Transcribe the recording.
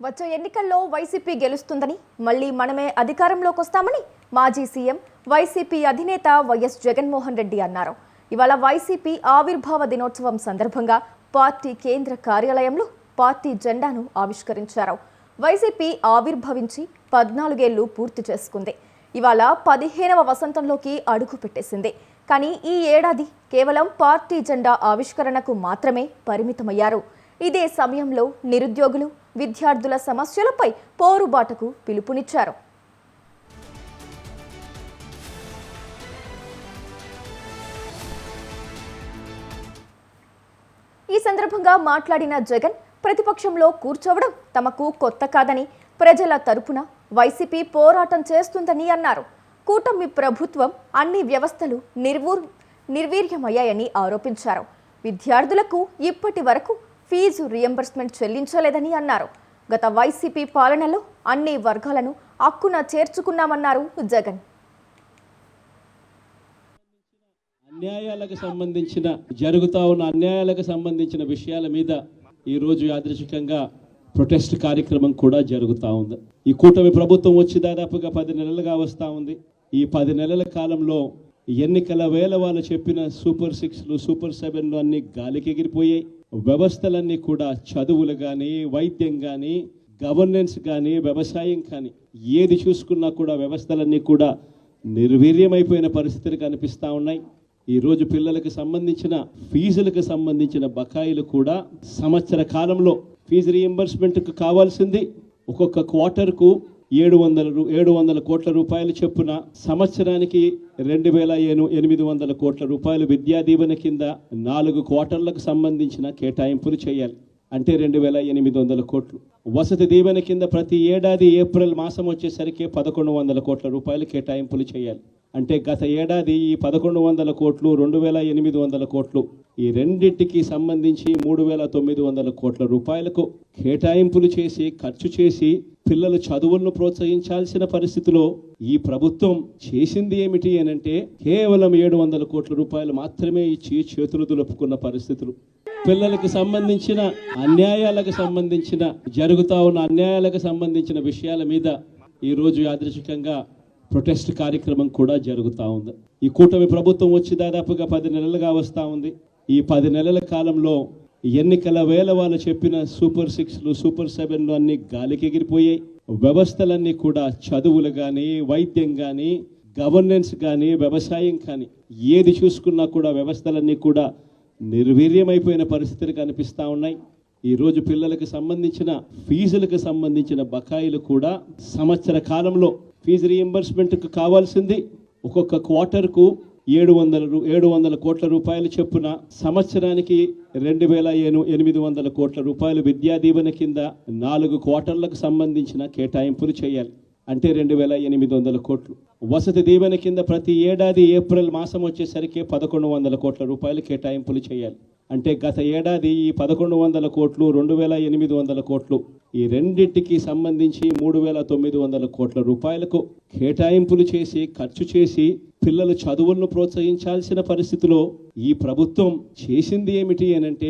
వచ్చే ఎన్నికల్లో వైసీపీ గెలుస్తుందని మళ్ళీ మనమే అధికారంలోకి వస్తామని మాజీ సీఎం వైసీపీ అధినేత వైఎస్ జగన్మోహన్ రెడ్డి అన్నారు. ఇవాళ వైసీపీ ఆవిర్భావ దినోత్సవం సందర్భంగా పార్టీ కేంద్ర కార్యాలయంలో పార్టీ జెండాను ఆవిష్కరించారు. వైసీపీ ఆవిర్భవించి 14 ఏళ్లు పూర్తి చేసుకుంది. ఇవాళ 15వ వసంతంలోకి అడుగు పెట్టేసింది. కానీ ఈ ఏడాది కేవలం పార్టీ జెండా ఆవిష్కరణకు మాత్రమే పరిమితమయ్యారు. ఇదే సమయంలో నిరుద్యోగులు, విద్యార్థుల సమస్యలపై పోరుబాటకు పిలుపునిచ్చారు. ఈ సందర్భంగా మాట్లాడిన జగన్, ప్రతిపక్షంలో కూర్చోవడం తమకు కొత్త కాదని, ప్రజల తరపున వైసీపీ పోరాటం చేస్తుందని అన్నారు. కూటమి ప్రభుత్వం అన్ని వ్యవస్థలు నిర్వీర్యమయ్యాయని ఆరోపించారు. విద్యార్థులకు ఇప్పటి వరకు ఫీజు రియంబర్స్మెంట్ చెల్లించలేదని అన్నారు. గత వైసీపీ పాలనలో అన్ని వర్గాలను హక్కున చేర్చుకున్నామన్నారు జగన్. జరుగుతా ఉన్న అన్యాయాలకు సంబంధించిన విషయాల మీద ఈ రోజు యాదృచ్ఛికంగా ప్రొటెస్ట్ కార్యక్రమం కూడా జరుగుతూ ఉంది. ఈ కూటమి ప్రభుత్వం వచ్చి దాదాపుగా 10 నెలలుగా వస్తూ ఉంది. ఈ 10 నెలల కాలంలో ఎన్నికల వేళ వాళ్ళు చెప్పిన సూపర్ 6లు, సూపర్ 7లు అన్ని గాలికి ఎగిరిపోయాయి. వ్యవస్థలన్నీ కూడా చదువులు కానీ, వైద్యం కానీ, గవర్నెన్స్ కానీ, వ్యవసాయం కానీ ఏది చూసుకున్నా కూడా వ్యవస్థలన్నీ కూడా నిర్వీర్యమైపోయిన పరిస్థితులు కనిపిస్తూ ఉన్నాయి. ఈరోజు పిల్లలకు సంబంధించిన ఫీజులకు సంబంధించిన బకాయిలు కూడా సంవత్సర కాలంలో ఫీజు రీఎంబర్స్మెంట్కు కావాల్సింది ఒక్కొక్క క్వార్టర్కు 700 కోట్ల రూపాయలు చొప్పున, సంవత్సరానికి 2800 కోట్ల రూపాయలు విద్యా దీవెన కింద 4 క్వార్టర్లకు సంబంధించిన కేటాయింపులు చేయాలి. అంటే 2800 కోట్లు. వసతి దీవెన కింద ప్రతి ఏడాది ఏప్రిల్ మాసం వచ్చేసరికి 1100 కోట్ల రూపాయలు కేటాయింపులు చేయాలి. అంటే గత ఏడాది ఈ 1100 కోట్లు, 2800 కోట్లు, ఈ రెండింటికి సంబంధించి 3900 కోట్ల రూపాయలకు కేటాయింపులు చేసి, ఖర్చు చేసి పిల్లల చదువులను ప్రోత్సహించాల్సిన పరిస్థితిలో ఈ ప్రభుత్వం చేసింది ఏమిటి అనంటే కేవలం 700 కోట్ల రూపాయలు మాత్రమే ఇచ్చి చేతులు దులుపుకున్న పరిస్థితులు. పిల్లలకు సంబంధించిన జరుగుతా ఉన్న అన్యాయాలకు సంబంధించిన విషయాల మీద ఈ రోజు యాదృచ్ఛికంగా ప్రొటెస్ట్ కార్యక్రమం కూడా జరుగుతూ ఉంది. ఈ కూటమి ప్రభుత్వం వచ్చి దాదాపుగా 10 నెలలుగా వస్తూ ఉంది. ఈ 10 నెలల కాలంలో ఎన్నికల వేళ వాళ్ళు చెప్పిన సూపర్ 6లు, సూపర్ 7లు అన్ని గాలికి ఎగిరిపోయాయి. వ్యవస్థలన్నీ కూడా చదువులు కానీ, వైద్యం కానీ, గవర్నెన్స్ కానీ, వ్యవసాయం కానీ ఏది చూసుకున్నా కూడా వ్యవస్థలన్నీ కూడా నిర్వీర్యమైపోయిన పరిస్థితులు కనిపిస్తూ ఉన్నాయి. ఈరోజు పిల్లలకు సంబంధించిన ఫీజులకు సంబంధించిన బకాయిలు కూడా సంవత్సర కాలంలో ఫీజు రీఎంబర్స్మెంట్కు కావాల్సింది ఒక్కొక్క క్వార్టర్కు 700 కోట్ల రూపాయలు చొప్పున, సంవత్సరానికి 2800 కోట్ల రూపాయలు విద్యా దీవెన కింద 4 క్వార్టర్లకు సంబంధించిన కేటాయింపులు చేయాలి. అంటే 2800 కోట్లు. వసతి దీవెన కింద ప్రతి ఏడాది ఏప్రిల్ మాసం వచ్చేసరికి 1100 కోట్ల రూపాయలు కేటాయింపులు చేయాలి. అంటే గత ఏడాది ఈ 1100 కోట్లు, 2800 కోట్లు, ఈ రెండింటికి సంబంధించి 3900 కోట్ల రూపాయలకు కేటాయింపులు చేసి, ఖర్చు చేసి పిల్లల చదువులను ప్రోత్సహించాల్సిన పరిస్థితిలో ఈ ప్రభుత్వం చేసింది ఏమిటి అనంటే